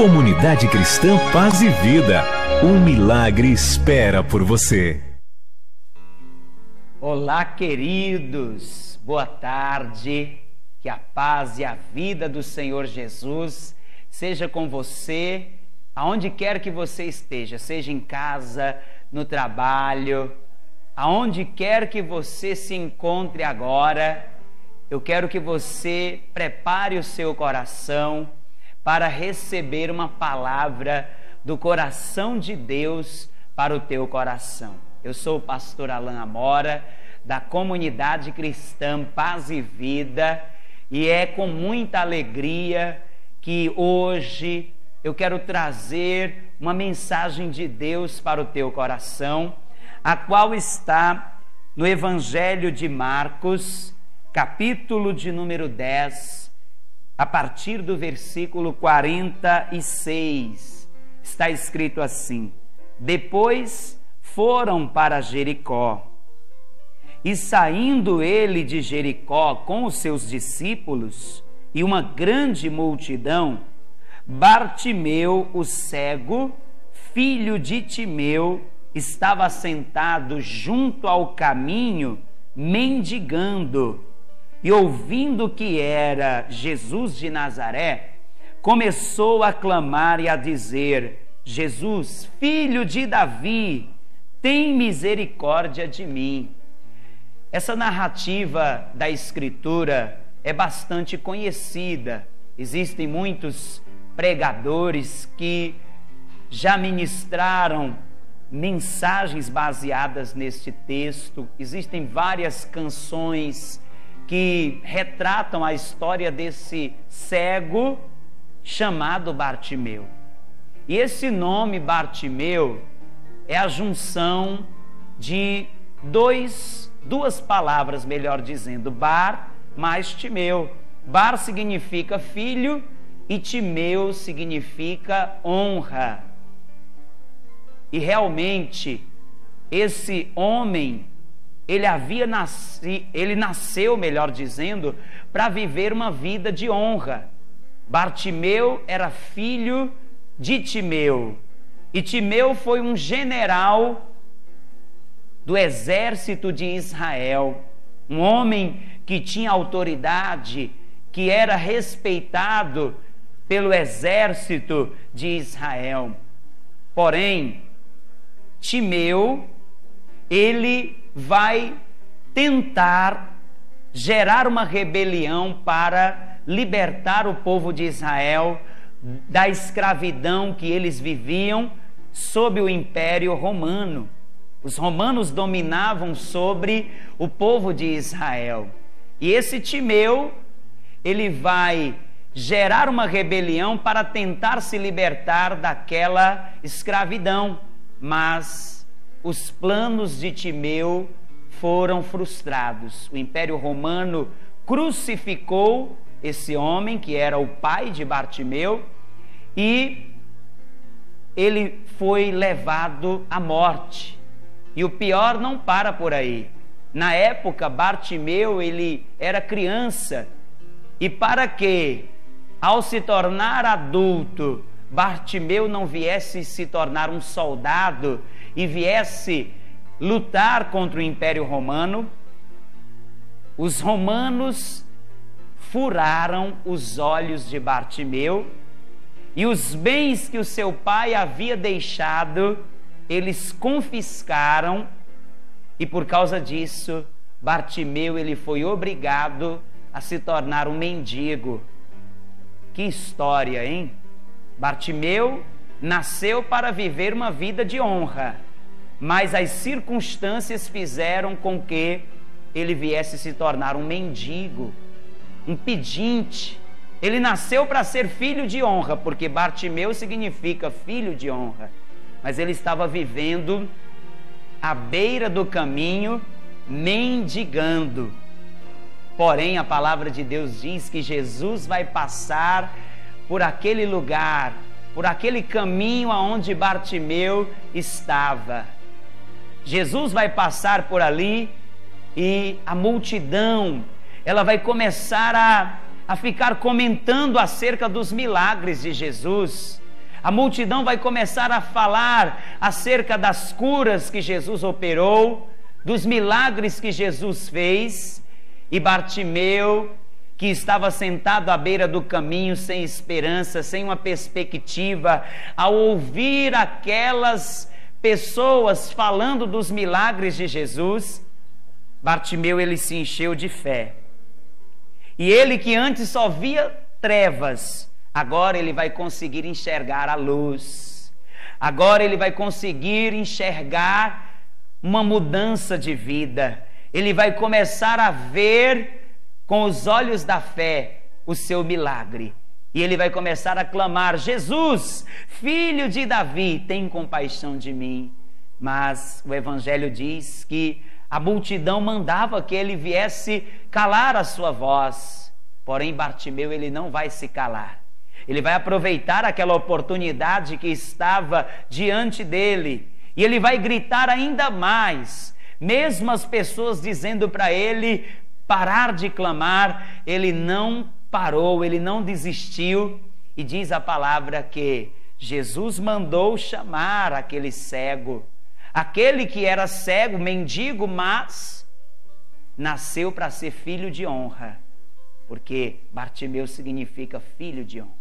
Comunidade Cristã Paz e Vida. Um milagre espera por você. Olá, queridos. Boa tarde. Que a paz e a vida do Senhor Jesus seja com você, aonde quer que você esteja, seja em casa, no trabalho, aonde quer que você se encontre agora. Eu quero que você prepare o seu coração para receber uma palavra do coração de Deus para o teu coração. Eu sou o pastor Alain Amora, da Comunidade Cristã Paz e Vida, e é com muita alegria que hoje eu quero trazer uma mensagem de Deus para o teu coração, a qual está no Evangelho de Marcos, capítulo de número 10, a partir do versículo 46, está escrito assim: Depois foram para Jericó, e saindo ele de Jericó com os seus discípulos e uma grande multidão, Bartimeu, o cego, filho de Timeu, estava sentado junto ao caminho, mendigando. E ouvindo que era Jesus de Nazaré, começou a clamar e a dizer: Jesus, filho de Davi, tem misericórdia de mim. Essa narrativa da Escritura é bastante conhecida. Existem muitos pregadores que já ministraram mensagens baseadas neste texto. Existem várias canções que retratam a história desse cego chamado Bartimeu. E esse nome Bartimeu é a junção de duas palavras, melhor dizendo, Bar mais Timeu. Bar significa filho e Timeu significa honra. E realmente esse homem, ele nasceu, melhor dizendo, para viver uma vida de honra. Bartimeu era filho de Timeu, e Timeu foi um general do exército de Israel, um homem que tinha autoridade, que era respeitado pelo exército de Israel. Porém, Timeu, ele vai tentar gerar uma rebelião para libertar o povo de Israel da escravidão que eles viviam sob o Império Romano. Os romanos dominavam sobre o povo de Israel. E esse Timeu, ele vai gerar uma rebelião para tentar se libertar daquela escravidão. Mas os planos de Timeu foram frustrados. O Império Romano crucificou esse homem, que era o pai de Bartimeu, e ele foi levado à morte. E o pior não para por aí. Na época, Bartimeu, ele era criança, e para que, ao se tornar adulto, Bartimeu não viesse se tornar um soldado e viesse lutar contra o Império Romano, os romanos furaram os olhos de Bartimeu, e os bens que o seu pai havia deixado, eles confiscaram, e por causa disso, Bartimeu, ele foi obrigado a se tornar um mendigo. Que história, hein? Bartimeu nasceu para viver uma vida de honra, mas as circunstâncias fizeram com que ele viesse se tornar um mendigo, um pedinte. Ele nasceu para ser filho de honra, porque Bartimeu significa filho de honra, mas ele estava vivendo à beira do caminho, mendigando. Porém, a palavra de Deus diz que Jesus vai passar por aquele lugar, por aquele caminho aonde Bartimeu estava. Jesus vai passar por ali e a multidão, ela vai começar a ficar comentando acerca dos milagres de Jesus. A multidão vai começar a falar acerca das curas que Jesus operou, dos milagres que Jesus fez, e Bartimeu, que estava sentado à beira do caminho, sem esperança, sem uma perspectiva, ao ouvir aquelas pessoas falando dos milagres de Jesus, Bartimeu, ele se encheu de fé. E ele, que antes só via trevas, agora ele vai conseguir enxergar a luz. Agora ele vai conseguir enxergar uma mudança de vida. Ele vai começar a ver com os olhos da fé o seu milagre. E ele vai começar a clamar: Jesus, filho de Davi, tem compaixão de mim. Mas o Evangelho diz que a multidão mandava que ele viesse calar a sua voz. Porém, Bartimeu, ele não vai se calar. Ele vai aproveitar aquela oportunidade que estava diante dele. E ele vai gritar ainda mais. Mesmo as pessoas dizendo para ele parar de clamar, ele não parou, ele não desistiu. E diz a palavra que Jesus mandou chamar aquele cego. Aquele que era cego, mendigo, mas nasceu para ser filho de honra, porque Bartimeu significa filho de honra.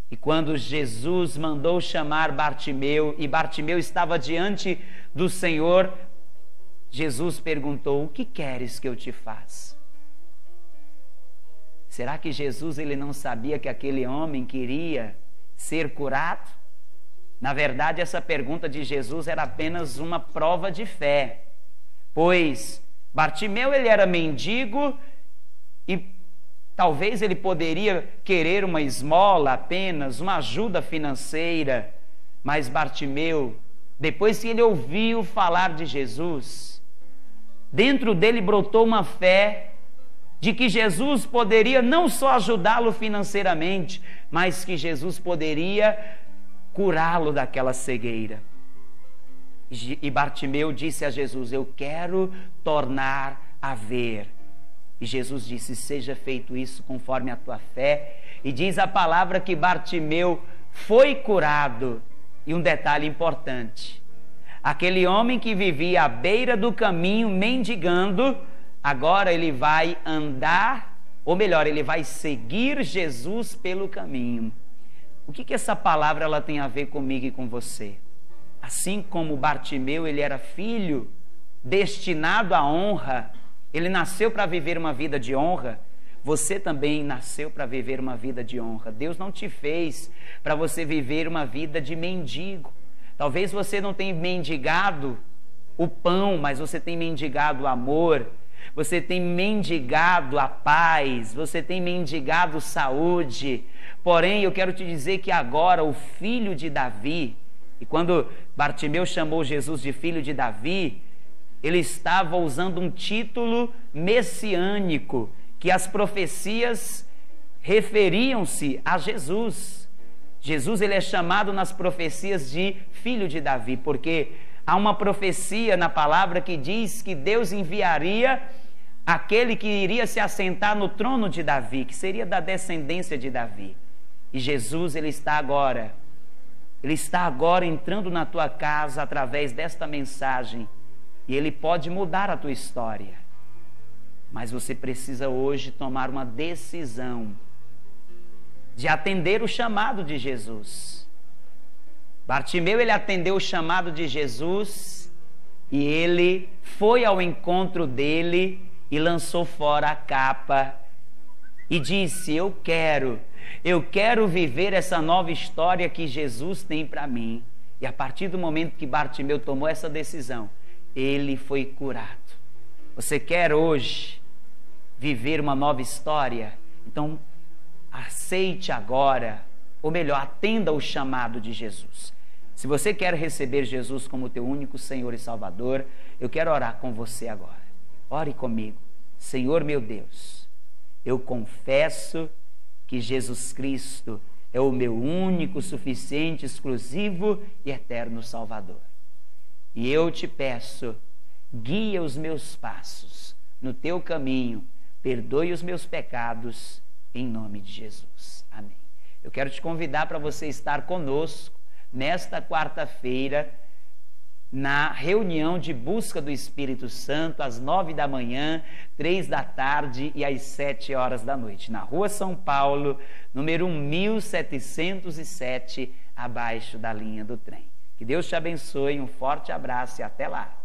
E quando Jesus mandou chamar Bartimeu, e Bartimeu estava diante do Senhor, Jesus perguntou: o que queres que eu te faça? Será que Jesus, ele não sabia que aquele homem queria ser curado? Na verdade, essa pergunta de Jesus era apenas uma prova de fé, pois Bartimeu, ele era mendigo e talvez ele poderia querer uma esmola apenas, uma ajuda financeira, mas Bartimeu, depois que ele ouviu falar de Jesus, dentro dele brotou uma fé de que Jesus poderia não só ajudá-lo financeiramente, mas que Jesus poderia curá-lo daquela cegueira. E Bartimeu disse a Jesus: eu quero tornar a ver. E Jesus disse: seja feito isso conforme a tua fé. E diz a palavra que Bartimeu foi curado. E um detalhe importante: aquele homem que vivia à beira do caminho mendigando, agora ele vai andar, ou melhor, ele vai seguir Jesus pelo caminho. O que essa palavra ela tem a ver comigo e com você? Assim como Bartimeu, ele era filho destinado à honra, ele nasceu para viver uma vida de honra, você também nasceu para viver uma vida de honra. Deus não te fez para você viver uma vida de mendigo. Talvez você não tenha mendigado o pão, mas você tem mendigado o amor, você tem mendigado a paz, você tem mendigado saúde. Porém, eu quero te dizer que agora o filho de Davi, e quando Bartimeu chamou Jesus de filho de Davi, ele estava usando um título messiânico, que as profecias referiam-se a Jesus. Jesus, ele é chamado nas profecias de filho de Davi, porque há uma profecia na palavra que diz que Deus enviaria aquele que iria se assentar no trono de Davi, que seria da descendência de Davi. E Jesus, ele está agora entrando na tua casa através desta mensagem, e ele pode mudar a tua história. Mas você precisa hoje tomar uma decisão de atender o chamado de Jesus. Bartimeu, ele atendeu o chamado de Jesus e ele foi ao encontro dele e lançou fora a capa e disse: eu quero viver essa nova história que Jesus tem para mim. E a partir do momento que Bartimeu tomou essa decisão, ele foi curado. Você quer hoje viver uma nova história? Então aceite agora, ou melhor, atenda o chamado de Jesus. Se você quer receber Jesus como teu único Senhor e Salvador, eu quero orar com você agora. Ore comigo. Senhor meu Deus, eu confesso que Jesus Cristo é o meu único, suficiente, exclusivo e eterno Salvador. E eu te peço, guia os meus passos no teu caminho, perdoe os meus pecados, em nome de Jesus. Amém. Eu quero te convidar para você estar conosco nesta quarta-feira, na reunião de busca do Espírito Santo, às 9 da manhã, 3 da tarde e às 7 horas da noite, na Rua São Paulo, número 1707, abaixo da linha do trem. Que Deus te abençoe, um forte abraço e até lá.